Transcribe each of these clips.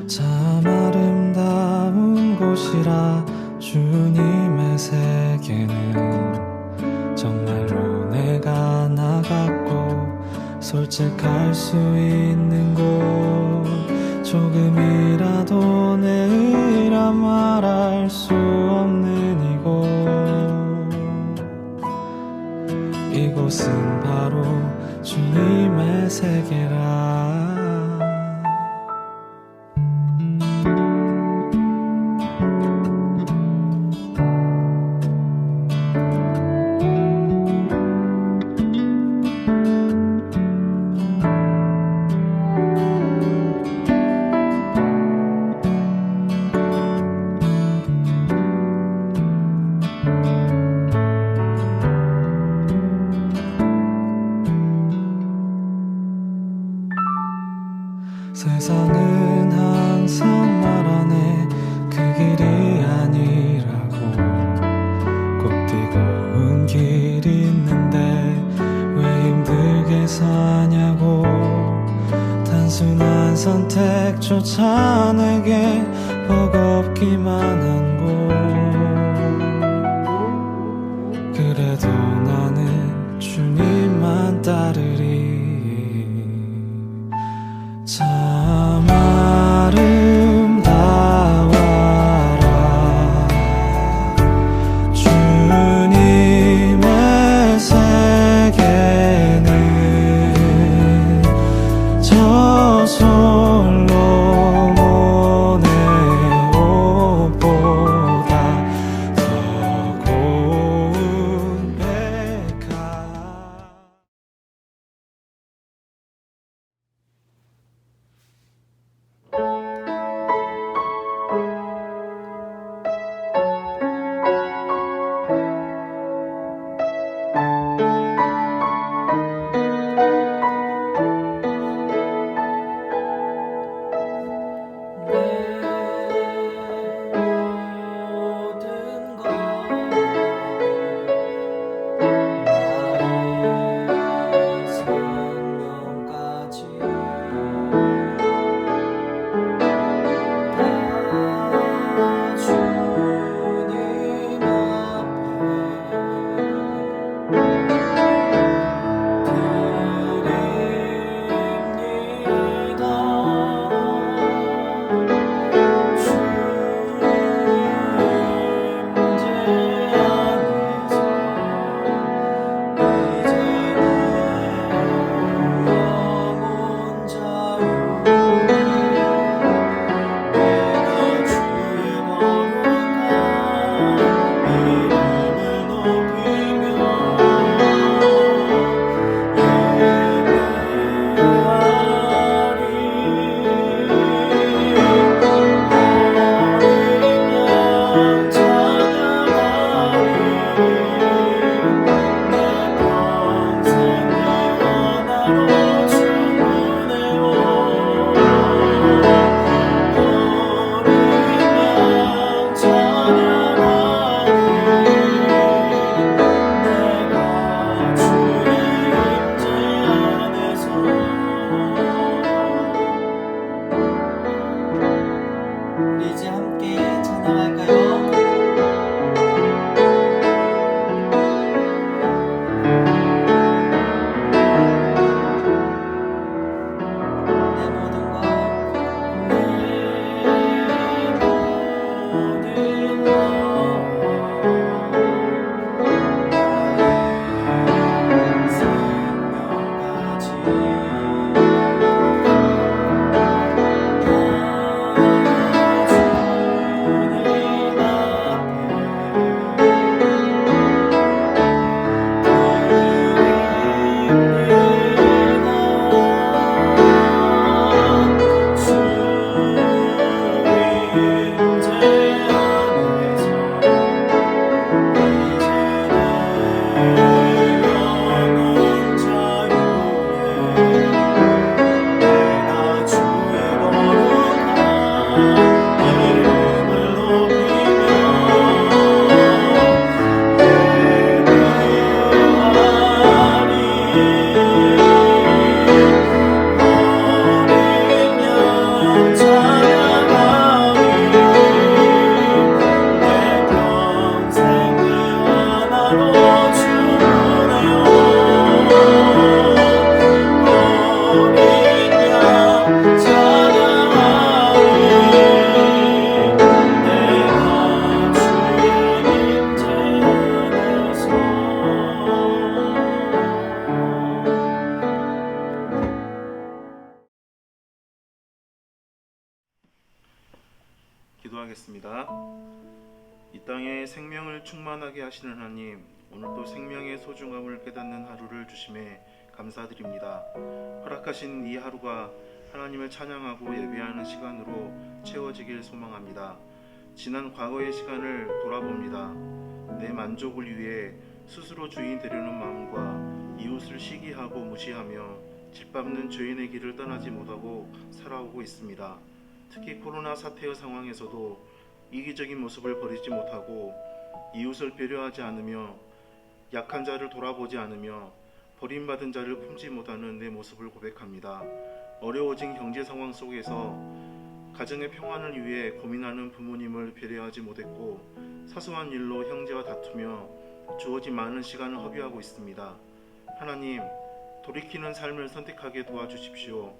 참 아름다운 곳이라 주님의 세계는 정말로 내가 나갔고 솔직할 수 있는 곳 조금이라도 내 의라 말할 수 없는 이곳은 바로 주님의 세계라. 세상은 항상 말하네 그 길이 아니라고. 꼭 뛰고 길이 있는데 왜 힘들게 사냐고. 단순한 선택조차 내게 버겁기만 한 곳. 그래도 나는 주님만 따르리. 참 아름다워라 주님의 세계는 저 솔로몬의 옷보다 더 고운 백합. 기도하겠습니다. 이 땅에 생명을 충만하게 하시는 하나님, 오늘도 생명의 소중함을 깨닫는 하루를 주심에 감사드립니다. 허락하신 이 하루가 하나님을 찬양하고 예배하는 시간으로 채워지길 소망합니다. 지난 과거의 시간을 돌아봅니다. 내 만족을 위해 스스로 주인 되려는 마음과 이웃을 시기하고 무시하며 짓밟는 죄인의 길을 떠나지 못하고 살아오고 있습니다. 특히 코로나 사태의 상황에서도 이기적인 모습을 버리지 못하고 이웃을 배려하지 않으며 약한 자를 돌아보지 않으며 버림받은 자를 품지 못하는 내 모습을 고백합니다. 어려워진 경제 상황 속에서 가정의 평안을 위해 고민하는 부모님을 배려하지 못했고 사소한 일로 형제와 다투며 주어진 많은 시간을 허비하고 있습니다. 하나님, 돌이키는 삶을 선택하게 도와주십시오.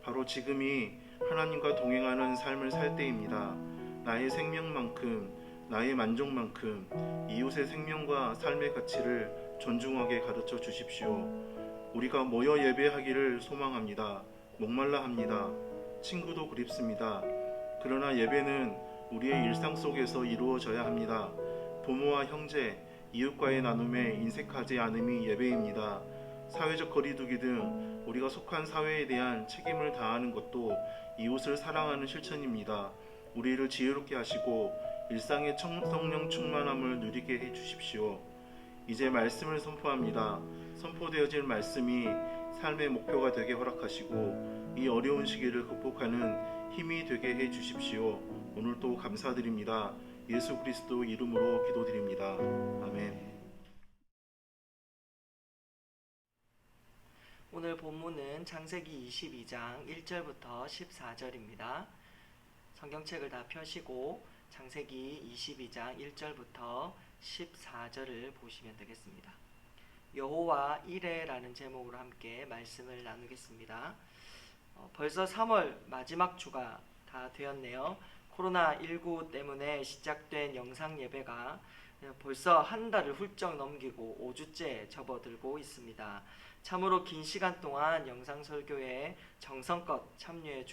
바로 지금이 하나님과 동행하는 삶을 살 때입니다. 나의 생명만큼, 나의 만족만큼 이웃의 생명과 삶의 가치를 존중하게 가르쳐 주십시오. 우리가 모여 예배하기를 소망합니다. 목말라 합니다. 친구도 그립습니다. 그러나 예배는 우리의 일상 속에서 이루어져야 합니다. 부모와 형제, 이웃과의 나눔에 인색하지 않음이 예배입니다. 사회적 거리두기 등 우리가 속한 사회에 대한 책임을 다하는 것도 이웃을 사랑하는 실천입니다. 우리를 지혜롭게 하시고 일상의 성령 충만함을 누리게 해 주십시오. 이제 말씀을 선포합니다. 선포되어질 말씀이 삶의 목표가 되게 허락하시고 이 어려운 시기를 극복하는 힘이 되게 해 주십시오. 오늘도 감사드립니다. 예수 그리스도 이름으로 기도드립니다. 아멘. 오늘 본문은 창세기 22장 1절부터 14절입니다. 성경책을 다 펴시고 창세기 22장 1절부터 14절을 보시면 되겠습니다. 여호와 이레라는 제목으로 함께 말씀을 나누겠습니다. 벌써 3월 마지막 주가 다 되었네요. 코로나19 때문에 시작된 영상 예배가 벌써 한 달을 훌쩍 넘기고 5주째 접어들고 있습니다. 참으로 긴 시간 동안 영상 설교에 정성껏 참여해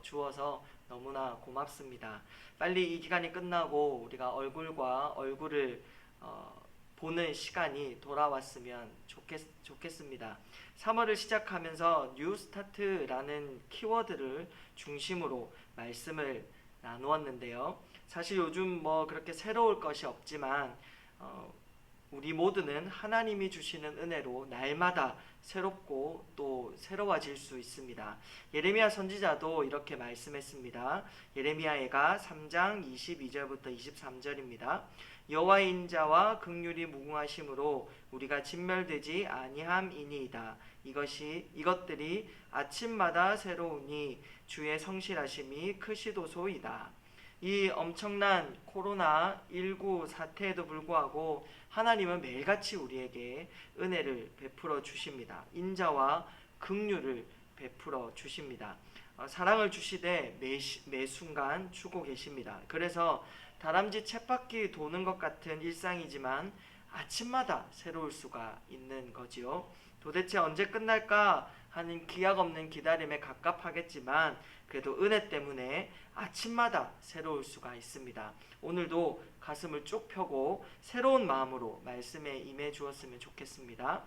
주어서 너무나 고맙습니다. 빨리 이 기간이 끝나고 우리가 얼굴과 얼굴을 보는 시간이 돌아왔으면 좋겠습니다. 3월을 시작하면서 뉴스타트라는 키워드를 중심으로 말씀을 나누었는데요. 사실 요즘 그렇게 새로울 것이 없지만 우리 모두는 하나님이 주시는 은혜로 날마다 새롭고 또 새로워질 수 있습니다. 예레미야 선지자도 이렇게 말씀했습니다. 예레미야가 3장 22절부터 23절입니다. 여호와의 인자와 긍휼이 무궁하심으로 우리가 진멸되지 아니함이니이다. 이것들이 아침마다 새로우니 주의 성실하심이 크시도소이다. 이 엄청난 코로나19 사태에도 불구하고 하나님은 매일같이 우리에게 은혜를 베풀어 주십니다. 인자와 긍휼을 베풀어 주십니다. 사랑을 주시되 매 순간 주고 계십니다. 그래서 다람쥐 쳇바퀴 도는 것 같은 일상이지만 아침마다 새로울 수가 있는 거지요. 도대체 언제 끝날까 하는 기약 없는 기다림에 갑갑하겠지만 그래도 은혜 때문에 아침마다 새로울 수가 있습니다. 오늘도 가슴을 쭉 펴고 새로운 마음으로 말씀에 임해 주었으면 좋겠습니다.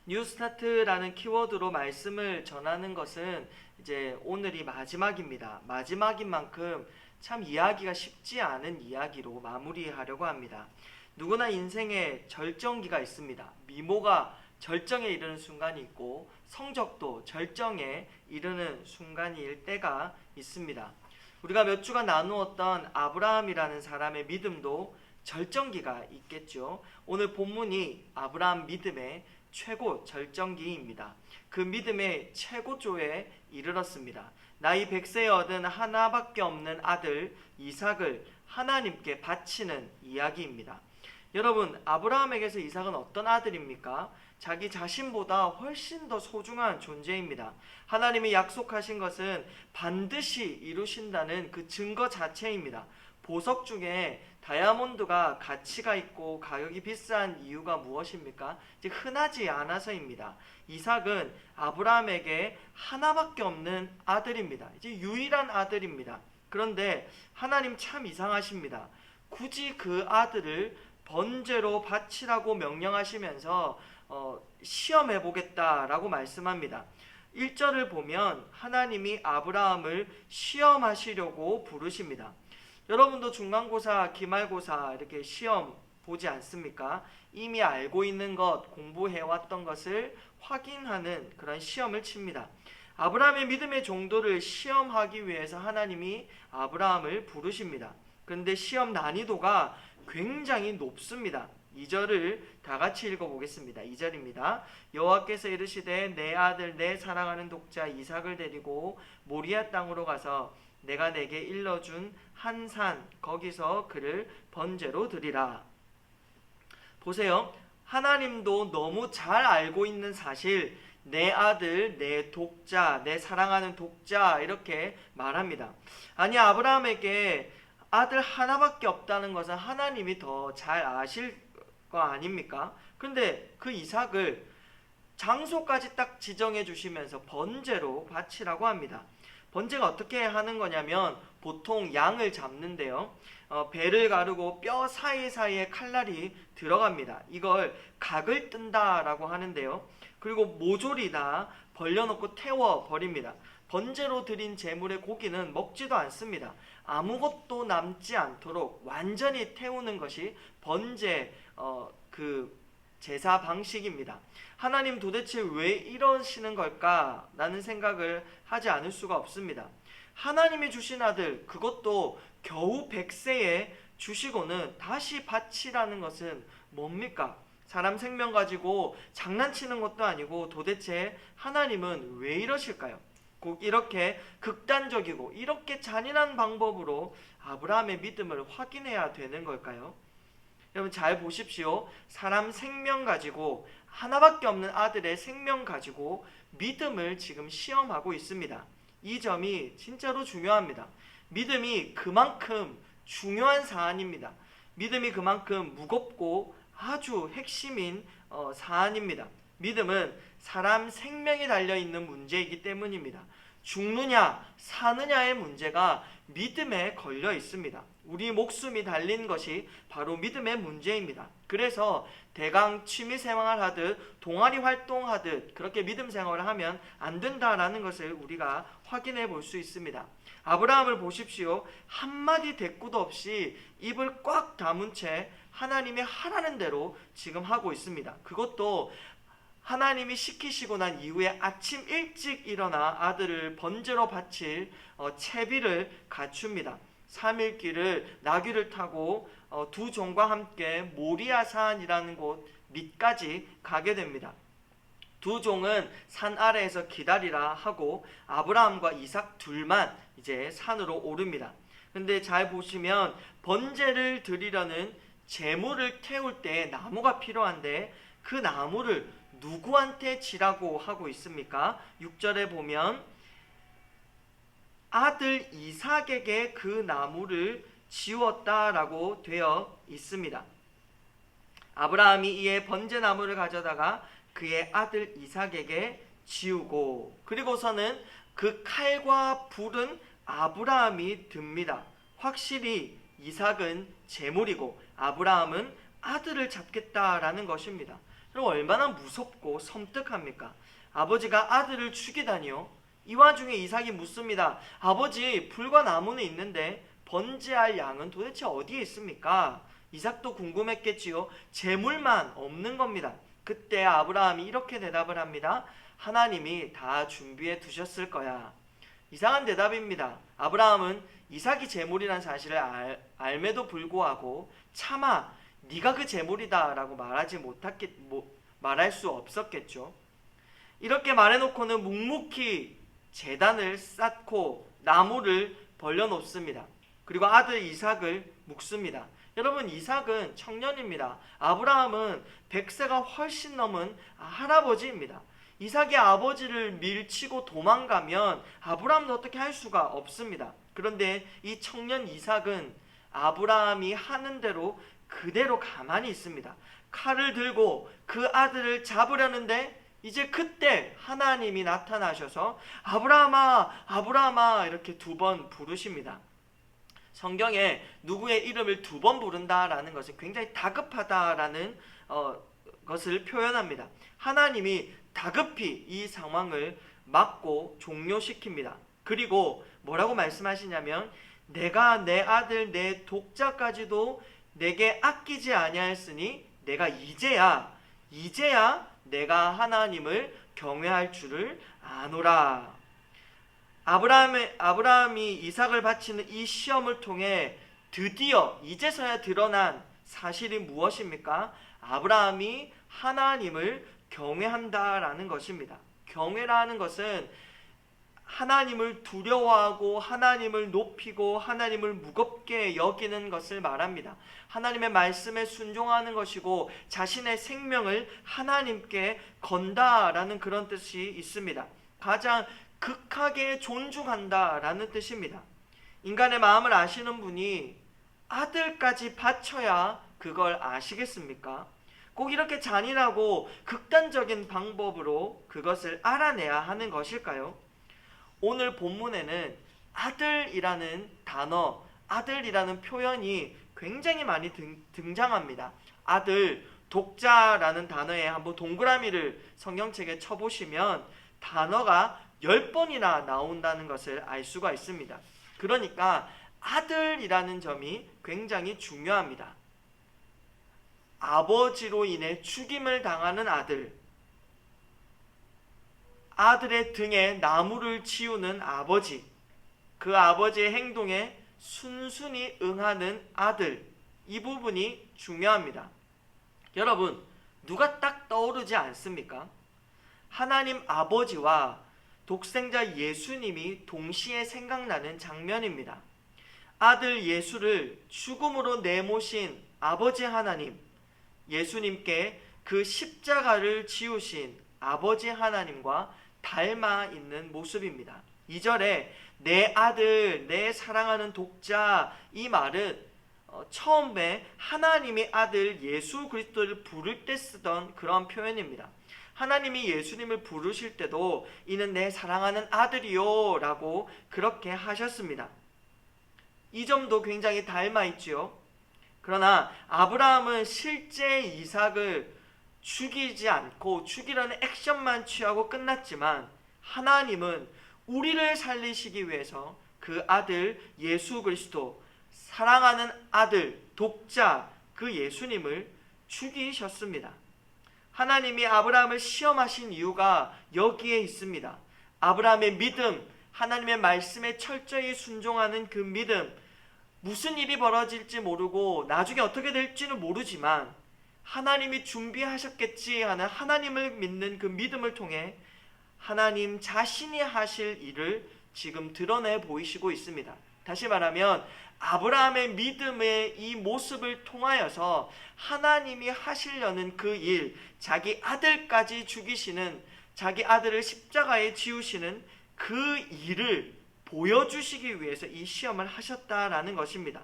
뉴스타트라는 키워드로 말씀을 전하는 것은 이제 오늘이 마지막입니다. 마지막인 만큼 참 이야기가 쉽지 않은 이야기로 마무리하려고 합니다. 누구나 인생에 절정기가 있습니다. 미모가 절정에 이르는 순간이 있고 성적도 절정에 이르는 순간일 때가 있습니다. 우리가 몇 주간 나누었던 아브라함이라는 사람의 믿음도 절정기가 있겠죠. 오늘 본문이 아브라함 믿음의 최고 절정기입니다. 그 믿음의 최고조에 이르렀습니다. 나이 100세에 얻은 하나밖에 없는 아들 이삭을 하나님께 바치는 이야기입니다. 여러분, 아브라함에게서 이삭은 어떤 아들입니까? 자기 자신보다 훨씬 더 소중한 존재입니다. 하나님이 약속하신 것은 반드시 이루신다는 그 증거 자체입니다. 보석 중에 다이아몬드가 가치가 있고 가격이 비싼 이유가 무엇입니까? 흔하지 않아서입니다. 이삭은 아브라함에게 하나밖에 없는 아들입니다. 이제 유일한 아들입니다. 그런데 하나님 참 이상하십니다. 굳이 그 아들을 번제로 바치라고 명령하시면서 시험해 보겠다라고 말씀합니다. 1절을 보면 하나님이 아브라함을 시험하시려고 부르십니다. 여러분도 중간고사, 기말고사 이렇게 시험 보지 않습니까? 이미 알고 있는 것, 공부해왔던 것을 확인하는 그런 시험을 칩니다. 아브라함의 믿음의 정도를 시험하기 위해서 하나님이 아브라함을 부르십니다. 그런데 시험 난이도가 굉장히 높습니다. 2절을 다 같이 읽어보겠습니다. 2절입니다. 여호와께서 이르시되 내 아들 내 사랑하는 독자 이삭을 데리고 모리아 땅으로 가서 내가 내게 일러준 한 산 거기서 그를 번제로 드리라. 보세요. 하나님도 너무 잘 알고 있는 사실, 내 아들, 내 독자, 내 사랑하는 독자 이렇게 말합니다. 아니, 아브라함에게 아들 하나밖에 없다는 것은 하나님이 더 잘 아실 거 아닙니까? 근데 그 이삭을 장소까지 딱 지정해 주시면서 번제로 바치라고 합니다. 번제가 어떻게 하는 거냐면 보통 양을 잡는데요. 배를 가르고 뼈 사이사이에 칼날이 들어갑니다. 이걸 각을 뜬다라고 하는데요. 그리고 모조리 다 벌려놓고 태워 버립니다. 번제로 드린 제물의 고기는 먹지도 않습니다. 아무것도 남지 않도록 완전히 태우는 것이 번제 그 제사 방식입니다. 하나님 도대체 왜 이러시는 걸까라는 생각을 하지 않을 수가 없습니다. 하나님이 주신 아들, 그것도 겨우 100세에 주시고는 다시 바치라는 것은 뭡니까? 사람 생명 가지고 장난치는 것도 아니고 도대체 하나님은 왜 이러실까요? 꼭 이렇게 극단적이고 이렇게 잔인한 방법으로 아브라함의 믿음을 확인해야 되는 걸까요? 여러분 잘 보십시오. 사람 생명 가지고, 하나밖에 없는 아들의 생명 가지고 믿음을 지금 시험하고 있습니다. 이 점이 진짜로 중요합니다. 믿음이 그만큼 중요한 사안입니다. 믿음이 그만큼 무겁고 아주 핵심인 사안입니다. 믿음은 사람 생명이 달려있는 문제이기 때문입니다. 죽느냐 사느냐의 문제가 믿음에 걸려 있습니다. 우리 목숨이 달린 것이 바로 믿음의 문제입니다. 그래서 대강 취미생활 하듯 동아리 활동하듯 그렇게 믿음 생활을 하면 안 된다라는 것을 우리가 확인해 볼 수 있습니다. 아브라함을 보십시오. 한마디 대꾸도 없이 입을 꽉 다문 채 하나님이 하라는 대로 지금 하고 있습니다. 그것도 하나님이 시키시고 난 이후에 아침 일찍 일어나 아들을 번제로 바칠 채비를 갖춥니다. 3일길을 나귀를 타고 두 종과 함께 모리아 산이라는 곳 밑까지 가게 됩니다. 두 종은 산 아래에서 기다리라 하고 아브라함과 이삭 둘만 이제 산으로 오릅니다. 근데 잘 보시면 번제를 드리려는 제물을 태울 때 나무가 필요한데 그 나무를 누구한테 지라고 하고 있습니까? 6절에 보면 아들 이삭에게 그 나무를 지웠다라고 되어 있습니다. 아브라함이 이에 번제나무를 가져다가 그의 아들 이삭에게 지우고, 그리고서는 그 칼과 불은 아브라함이 듭니다. 확실히 이삭은 제물이고 아브라함은 아들을 잡겠다라는 것입니다. 그럼 얼마나 무섭고 섬뜩합니까? 아버지가 아들을 죽이다니요? 이 와중에 이삭이 묻습니다. 아버지, 불과 나무는 있는데 번제할 양은 도대체 어디에 있습니까? 이삭도 궁금했겠지요. 제물만 없는 겁니다. 그때 아브라함이 이렇게 대답을 합니다. 하나님이 다 준비해 두셨을 거야. 이상한 대답입니다. 아브라함은 이삭이 제물이라는 사실을 알매도 불구하고 차마 네가 그 제물이다 라고 말할 수 없었겠죠. 이렇게 말해놓고는 묵묵히 제단을 쌓고 나무를 벌려놓습니다. 그리고 아들 이삭을 묵습니다. 여러분, 이삭은 청년입니다. 아브라함은 100세가 훨씬 넘은 할아버지입니다. 이삭의 아버지를 밀치고 도망가면 아브라함도 어떻게 할 수가 없습니다. 그런데 이 청년 이삭은 아브라함이 하는 대로 그대로 가만히 있습니다. 칼을 들고 그 아들을 잡으려는데 이제 그때 하나님이 나타나셔서 아브라함아, 아브라함아 이렇게 두 번 부르십니다. 성경에 누구의 이름을 2번 부른다라는 것은 굉장히 다급하다라는 것을 표현합니다. 하나님이 다급히 이 상황을 막고 종료시킵니다. 그리고 뭐라고 말씀하시냐면 내가 내 아들 내 독자까지도 내게 아끼지 아니하였으니 내가 이제야 내가 하나님을 경외할 줄을 아노라. 아브라함이 이삭을 바치는 이 시험을 통해 드디어 이제서야 드러난 사실이 무엇입니까? 아브라함이 하나님을 경외한다라는 것입니다. 경외라는 것은 하나님을 두려워하고 하나님을 높이고 하나님을 무겁게 여기는 것을 말합니다. 하나님의 말씀에 순종하는 것이고 자신의 생명을 하나님께 건다라는 그런 뜻이 있습니다. 가장 극하게 존중한다라는 뜻입니다. 인간의 마음을 아시는 분이 아들까지 바쳐야 그걸 아시겠습니까? 꼭 이렇게 잔인하고 극단적인 방법으로 그것을 알아내야 하는 것일까요? 오늘 본문에는 아들이라는 단어, 아들이라는 표현이 굉장히 많이 등장합니다. 아들, 독자라는 단어에 한번 동그라미를 성경책에 쳐보시면 단어가 10번이나 나온다는 것을 알 수가 있습니다. 그러니까 아들이라는 점이 굉장히 중요합니다. 아버지로 인해 죽임을 당하는 아들, 아들의 등에 나무를 지우는 아버지, 그 아버지의 행동에 순순히 응하는 아들, 이 부분이 중요합니다. 여러분, 누가 딱 떠오르지 않습니까? 하나님 아버지와 독생자 예수님이 동시에 생각나는 장면입니다. 아들 예수를 죽음으로 내모신 아버지 하나님, 예수님께 그 십자가를 지우신 아버지 하나님과 닮아 있는 모습입니다. 2절에 내 아들, 내 사랑하는 독자, 이 말은 처음에 하나님의 아들 예수 그리스도를 부를 때 쓰던 그런 표현입니다. 하나님이 예수님을 부르실 때도 이는 내 사랑하는 아들이요 라고 그렇게 하셨습니다. 이 점도 굉장히 닮아 있지요. 그러나 아브라함은 실제 이삭을 죽이지 않고 죽이려는 액션만 취하고 끝났지만 하나님은 우리를 살리시기 위해서 그 아들 예수 그리스도, 사랑하는 아들, 독자, 그 예수님을 죽이셨습니다. 하나님이 아브라함을 시험하신 이유가 여기에 있습니다. 아브라함의 믿음, 하나님의 말씀에 철저히 순종하는 그 믿음, 무슨 일이 벌어질지 모르고 나중에 어떻게 될지는 모르지만 하나님이 준비하셨겠지 하는 하나님을 믿는 그 믿음을 통해 하나님 자신이 하실 일을 지금 드러내 보이시고 있습니다. 다시 말하면 아브라함의 믿음의 이 모습을 통하여서 하나님이 하시려는 그 일, 자기 아들까지 죽이시는, 자기 아들을 십자가에 지우시는 그 일을 보여주시기 위해서 이 시험을 하셨다라는 것입니다.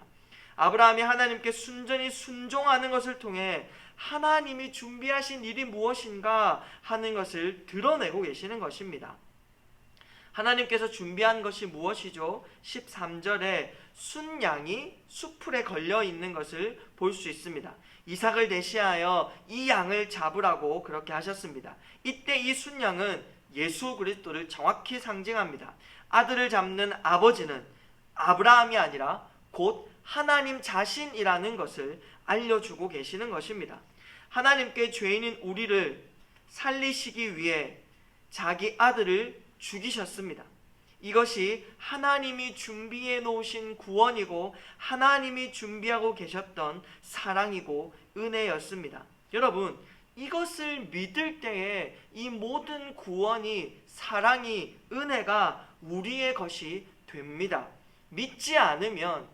아브라함이 하나님께 순전히 순종하는 것을 통해 하나님이 준비하신 일이 무엇인가 하는 것을 드러내고 계시는 것입니다. 하나님께서 준비한 것이 무엇이죠? 13절에 순양이 숫풀에 걸려 있는 것을 볼 수 있습니다. 이삭을 대시하여 이 양을 잡으라고 그렇게 하셨습니다. 이때 이 순양은 예수 그리스도를 정확히 상징합니다. 아들을 잡는 아버지는 아브라함이 아니라 곧 하나님 자신이라는 것을 알려주고 계시는 것입니다. 하나님께 죄인인 우리를 살리시기 위해 자기 아들을 죽이셨습니다. 이것이 하나님이 준비해 놓으신 구원이고 하나님이 준비하고 계셨던 사랑이고 은혜였습니다. 여러분, 이것을 믿을 때에 이 모든 구원이, 사랑이, 은혜가 우리의 것이 됩니다. 믿지 않으면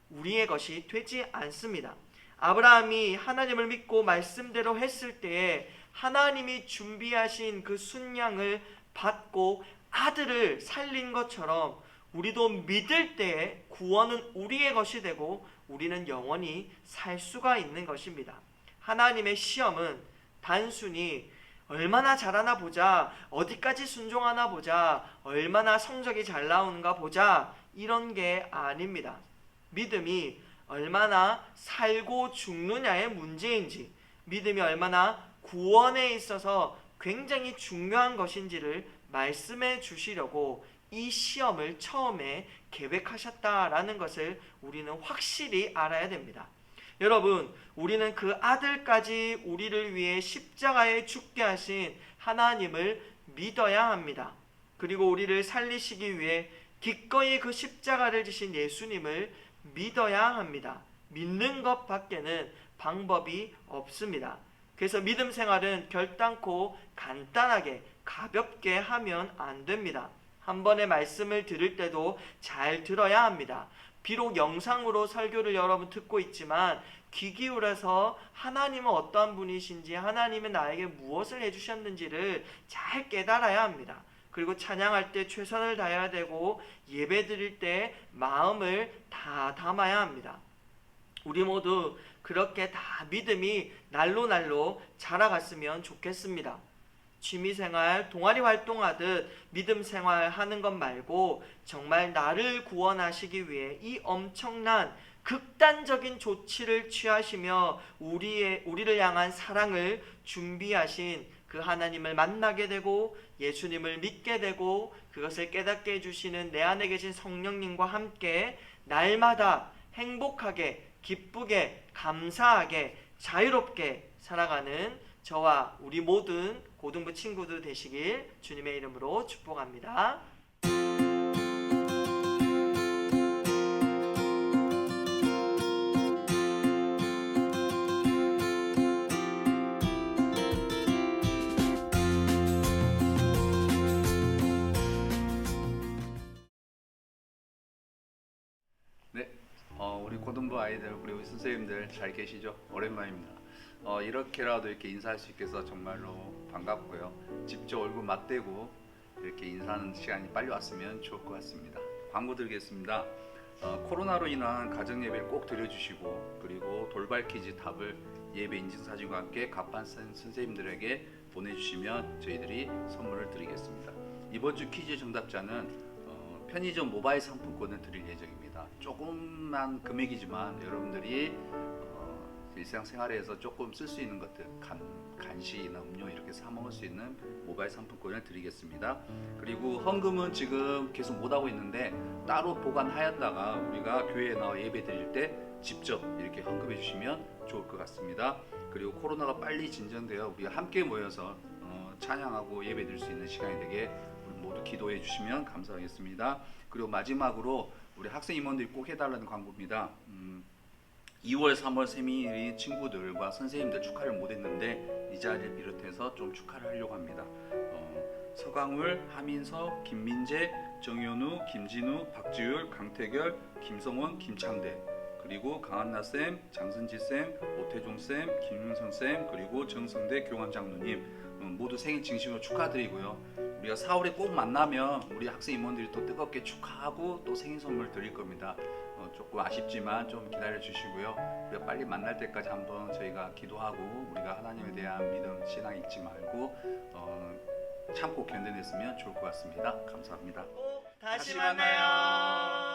우리의 것이 되지 않습니다. 아브라함이 하나님을 믿고 말씀대로 했을 때에 하나님이 준비하신 그 순양을 받고 아들을 살린 것처럼 우리도 믿을 때에 구원은 우리의 것이 되고 우리는 영원히 살 수가 있는 것입니다. 하나님의 시험은 단순히 얼마나 잘하나 보자, 어디까지 순종하나 보자, 얼마나 성적이 잘 나오는가 보자, 이런 게 아닙니다. 믿음이 얼마나 살고 죽느냐의 문제인지, 믿음이 얼마나 구원에 있어서 굉장히 중요한 것인지를 말씀해 주시려고 이 시험을 처음에 계획하셨다라는 것을 우리는 확실히 알아야 됩니다. 여러분, 우리는 그 아들까지 우리를 위해 십자가에 죽게 하신 하나님을 믿어야 합니다. 그리고 우리를 살리시기 위해 기꺼이 그 십자가를 지신 예수님을 믿어야 합니다. 믿는 것 밖에는 방법이 없습니다. 그래서 믿음 생활은 결단코 간단하게 가볍게 하면 안 됩니다. 한 번의 말씀을 들을 때도 잘 들어야 합니다. 비록 영상으로 설교를 여러분 듣고 있지만 귀 기울여서 하나님은 어떠한 분이신지, 하나님은 나에게 무엇을 해주셨는지를 잘 깨달아야 합니다. 그리고 찬양할 때 최선을 다해야 되고 예배 드릴 때 마음을 다 담아야 합니다. 우리 모두 그렇게 다 믿음이 날로 자라갔으면 좋겠습니다. 취미생활, 동아리 활동하듯 믿음 생활하는 것 말고 정말 나를 구원하시기 위해 이 엄청난 극단적인 조치를 취하시며 우리를 향한 사랑을 준비하신 그 하나님을 만나게 되고 예수님을 믿게 되고 그것을 깨닫게 해주시는 내 안에 계신 성령님과 함께 날마다 행복하게, 기쁘게, 감사하게, 자유롭게 살아가는 저와 우리 모든 고등부 친구들 되시길 주님의 이름으로 축복합니다. 네, 우리 고등부 아이들, 우리 선생님들 잘 계시죠? 오랜만입니다. 이렇게라도 이렇게 인사할 수 있게 해서 정말로 반갑고요. 직접 얼굴 맞대고 이렇게 인사하는 시간이 빨리 왔으면 좋을 것 같습니다. 광고 드리겠습니다. 코로나로 인한 가정 예배를 꼭 드려주시고, 그리고 돌발 퀴즈 답을 예배 인증사진과 함께 갑반센 선생님들에게 보내주시면 저희들이 선물을 드리겠습니다. 이번 주 퀴즈 정답자는 편의점 모바일 상품권을 드릴 예정입니다. 조금만 금액이지만 여러분들이 일상생활에서 조금 쓸 수 있는 것들, 간식이나 음료 이렇게 사 먹을 수 있는 모바일 상품권을 드리겠습니다. 그리고 헌금은 지금 계속 못하고 있는데 따로 보관하였다가 우리가 교회에 나와 예배 드릴 때 직접 이렇게 헌금해 주시면 좋을 것 같습니다. 그리고 코로나가 빨리 진정되어 우리가 함께 모여서 찬양하고 예배 드릴 수 있는 시간이 되게 우리 모두 기도해 주시면 감사하겠습니다. 그리고 마지막으로 우리 학생 임원들이 꼭 해달라는 광고입니다. 2월, 3월 세미일인 친구들과 선생님들 축하를 못했는데 이 자리를 비롯해서 좀 축하를 하려고 합니다. 서강울, 하민서, 김민재, 정현우, 김진우, 박지율, 강태결, 김성원, 김창대, 그리고 강한나쌤, 장선지쌤, 오태종쌤, 김윤선쌤, 그리고 정성대 교감장로님 모두 생일 진심으로 축하드리고요. 우리가 4월에 꼭 만나면 우리 학생 임원들이 또 뜨겁게 축하하고 또 생일 선물 드릴 겁니다. 조금 아쉽지만 좀 기다려 주시고요. 우리가 빨리 만날 때까지 한번 저희가 기도하고 우리가 하나님에 대한 믿음, 신앙 잊지 말고 참고 견뎌냈으면 좋을 것 같습니다. 감사합니다. 다시 만나요.